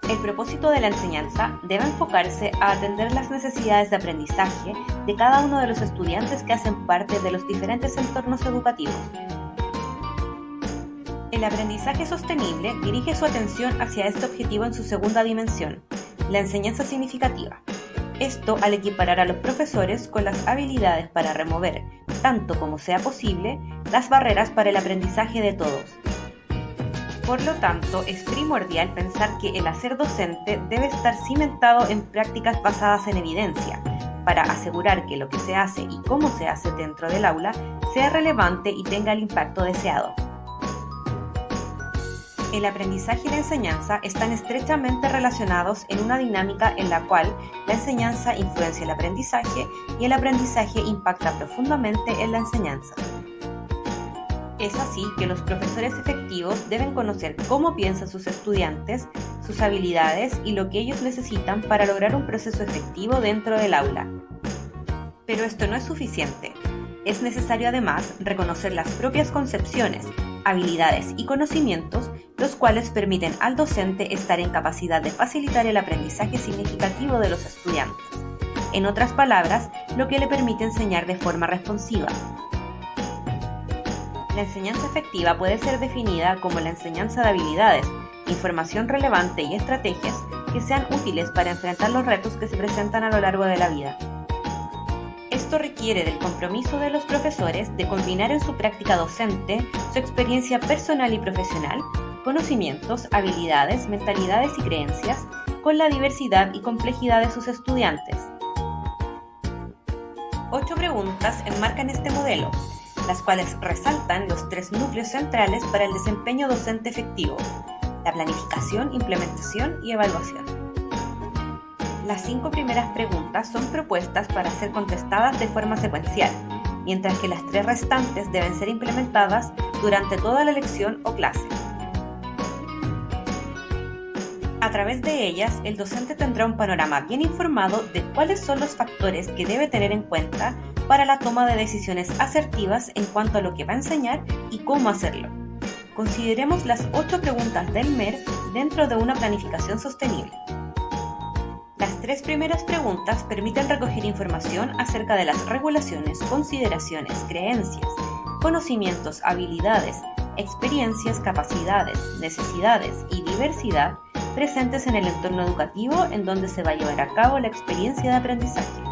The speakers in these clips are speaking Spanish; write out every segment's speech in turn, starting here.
El propósito de la enseñanza debe enfocarse a atender las necesidades de aprendizaje de cada uno de los estudiantes que hacen parte de los diferentes entornos educativos. El aprendizaje sostenible dirige su atención hacia este objetivo en su segunda dimensión, la enseñanza significativa. Esto al equiparar a los profesores con las habilidades para remover, tanto como sea posible, las barreras para el aprendizaje de todos. Por lo tanto, es primordial pensar que el hacer docente debe estar cimentado en prácticas basadas en evidencia, para asegurar que lo que se hace y cómo se hace dentro del aula sea relevante y tenga el impacto deseado. El aprendizaje y la enseñanza están estrechamente relacionados en una dinámica en la cual la enseñanza influencia el aprendizaje y el aprendizaje impacta profundamente en la enseñanza. Es así que los profesores efectivos deben conocer cómo piensan sus estudiantes, sus habilidades y lo que ellos necesitan para lograr un proceso efectivo dentro del aula. Pero esto no es suficiente. Es necesario además reconocer las propias concepciones, habilidades y conocimientos, los cuales permiten al docente estar en capacidad de facilitar el aprendizaje significativo de los estudiantes. En otras palabras, lo que le permite enseñar de forma responsiva. La enseñanza efectiva puede ser definida como la enseñanza de habilidades, información relevante y estrategias que sean útiles para enfrentar los retos que se presentan a lo largo de la vida. Esto requiere del compromiso de los profesores de combinar en su práctica docente su experiencia personal y profesional, conocimientos, habilidades, mentalidades y creencias, con la diversidad y complejidad de sus estudiantes. 8 preguntas enmarcan este modelo, las cuales resaltan los 3 núcleos centrales para el desempeño docente efectivo: la planificación, implementación y evaluación. Las 5 primeras preguntas son propuestas para ser contestadas de forma secuencial, mientras que las 3 restantes deben ser implementadas durante toda la lección o clase. A través de ellas, el docente tendrá un panorama bien informado de cuáles son los factores que debe tener en cuenta para la toma de decisiones asertivas en cuanto a lo que va a enseñar y cómo hacerlo. Consideremos las 8 preguntas del MER dentro de una planificación sostenible. Las 3 primeras preguntas permiten recoger información acerca de las regulaciones, consideraciones, creencias, conocimientos, habilidades, experiencias, capacidades, necesidades y diversidad presentes en el entorno educativo en donde se va a llevar a cabo la experiencia de aprendizaje.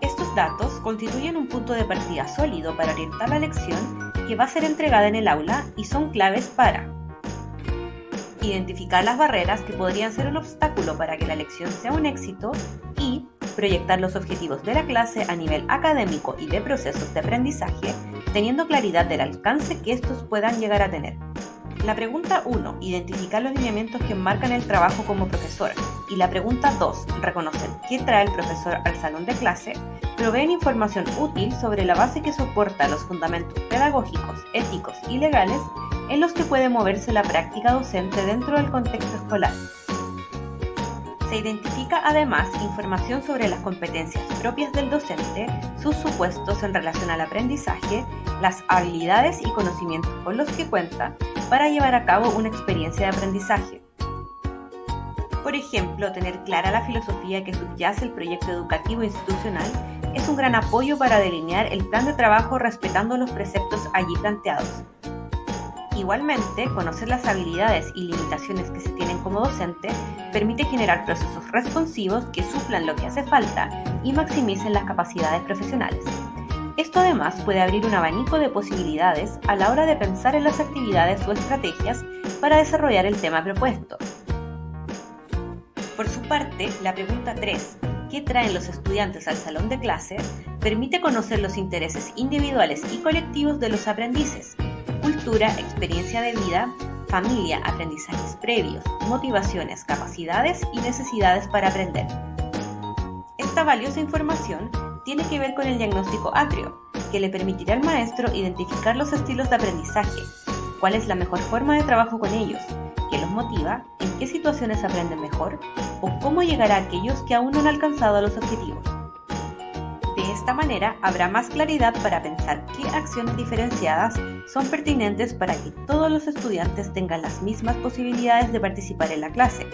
Estos datos constituyen un punto de partida sólido para orientar la lección que va a ser entregada en el aula y son claves para identificar las barreras que podrían ser un obstáculo para que la lección sea un éxito y proyectar los objetivos de la clase a nivel académico y de procesos de aprendizaje, teniendo claridad del alcance que estos puedan llegar a tener. La pregunta 1, identificar los lineamientos que enmarcan el trabajo como profesor, y la pregunta 2, reconocer qué trae el profesor al salón de clase, proveen información útil sobre la base que soporta los fundamentos pedagógicos, éticos y legales en los que puede moverse la práctica docente dentro del contexto escolar. Se identifica además información sobre las competencias propias del docente, sus supuestos en relación al aprendizaje, las habilidades y conocimientos con los que cuenta para llevar a cabo una experiencia de aprendizaje. Por ejemplo, tener clara la filosofía que subyace el proyecto educativo institucional es un gran apoyo para delinear el plan de trabajo respetando los preceptos allí planteados. Igualmente, conocer las habilidades y limitaciones que se tienen como docente permite generar procesos responsivos que suplan lo que hace falta y maximicen las capacidades profesionales. Esto además puede abrir un abanico de posibilidades a la hora de pensar en las actividades o estrategias para desarrollar el tema propuesto. Por su parte, la pregunta 3, ¿qué traen los estudiantes al salón de clase?, permite conocer los intereses individuales y colectivos de los aprendices, cultura, experiencia de vida, familia, aprendizajes previos, motivaciones, capacidades y necesidades para aprender. Esta valiosa información tiene que ver con el diagnóstico atrio, que le permitirá al maestro identificar los estilos de aprendizaje, cuál es la mejor forma de trabajo con ellos, qué los motiva, en qué situaciones aprenden mejor o cómo llegar a aquellos que aún no han alcanzado los objetivos. De esta manera habrá más claridad para pensar qué acciones diferenciadas son pertinentes para que todos los estudiantes tengan las mismas posibilidades de participar en la clase,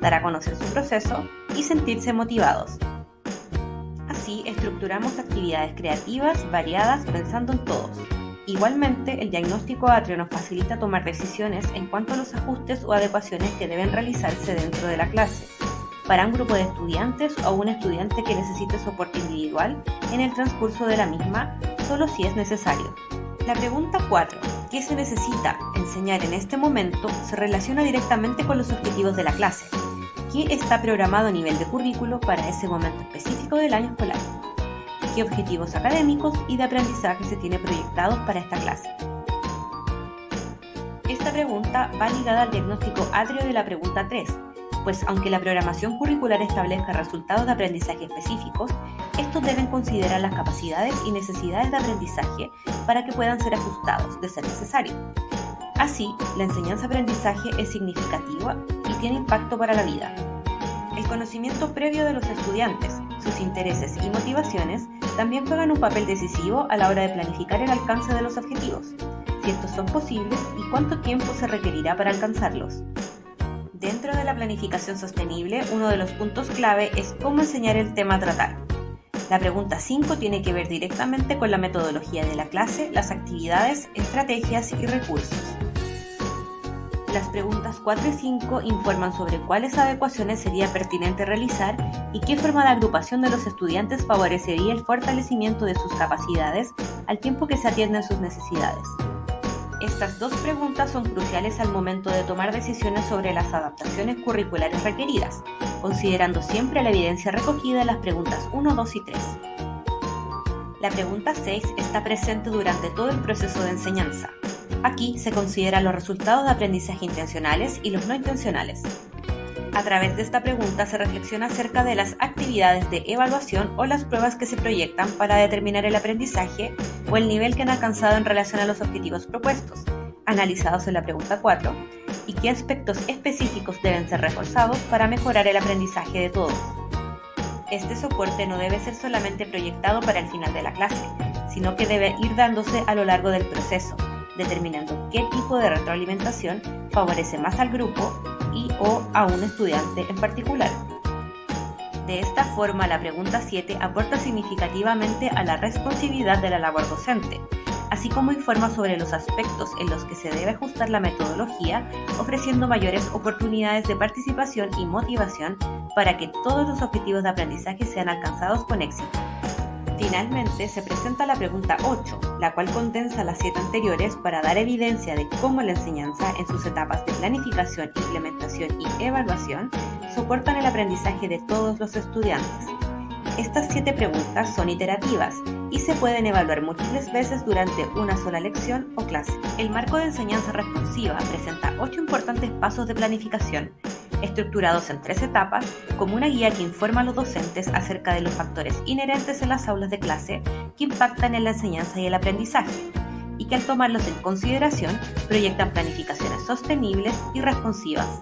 dar a conocer su proceso y sentirse motivados. Así estructuramos actividades creativas, variadas, pensando en todos. Igualmente, el diagnóstico atrio nos facilita tomar decisiones en cuanto a los ajustes o adecuaciones que deben realizarse dentro de la clase, para un grupo de estudiantes o un estudiante que necesite soporte individual en el transcurso de la misma, solo si es necesario. La pregunta 4, ¿qué se necesita enseñar en este momento?, se relaciona directamente con los objetivos de la clase. ¿Qué está programado a nivel de currículo para ese momento específico del año escolar? ¿Qué objetivos académicos y de aprendizaje se tiene proyectados para esta clase? Esta pregunta va ligada al diagnóstico atrio de la pregunta 3, pues aunque la programación curricular establezca resultados de aprendizaje específicos, estos deben considerar las capacidades y necesidades de aprendizaje para que puedan ser ajustados, de ser necesario. Así, la enseñanza-aprendizaje es significativa y tiene impacto para la vida. El conocimiento previo de los estudiantes, sus intereses y motivaciones también juegan un papel decisivo a la hora de planificar el alcance de los objetivos, si estos son posibles y cuánto tiempo se requerirá para alcanzarlos. Dentro de la planificación sostenible, uno de los puntos clave es cómo enseñar el tema a tratar. La pregunta 5 tiene que ver directamente con la metodología de la clase, las actividades, estrategias y recursos. Las preguntas 4 y 5 informan sobre cuáles adecuaciones sería pertinente realizar y qué forma de agrupación de los estudiantes favorecería el fortalecimiento de sus capacidades al tiempo que se atienden sus necesidades. Estas dos preguntas son cruciales al momento de tomar decisiones sobre las adaptaciones curriculares requeridas, considerando siempre la evidencia recogida en las preguntas 1, 2 y 3. La pregunta 6 está presente durante todo el proceso de enseñanza. Aquí se consideran los resultados de aprendizaje intencionales y los no intencionales. A través de esta pregunta se reflexiona acerca de las actividades de evaluación o las pruebas que se proyectan para determinar el aprendizaje o el nivel que han alcanzado en relación a los objetivos propuestos, analizados en la pregunta 4, y qué aspectos específicos deben ser reforzados para mejorar el aprendizaje de todos. Este soporte no debe ser solamente proyectado para el final de la clase, sino que debe ir dándose a lo largo del proceso, determinando qué tipo de retroalimentación favorece más al grupo y o a un estudiante en particular. De esta forma, la pregunta 7 aporta significativamente a la responsividad de la labor docente, así como informa sobre los aspectos en los que se debe ajustar la metodología, ofreciendo mayores oportunidades de participación y motivación para que todos los objetivos de aprendizaje sean alcanzados con éxito. Finalmente, se presenta la pregunta 8, la cual condensa las 7 anteriores para dar evidencia de cómo la enseñanza en sus etapas de planificación, implementación y evaluación soportan el aprendizaje de todos los estudiantes. Estas 7 preguntas son iterativas y se pueden evaluar múltiples veces durante una sola lección o clase. El marco de enseñanza responsiva presenta 8 importantes pasos de planificación, estructurados en 3 etapas, como una guía que informa a los docentes acerca de los factores inherentes en las aulas de clase que impactan en la enseñanza y el aprendizaje, y que al tomarlos en consideración proyectan planificaciones sostenibles y responsivas.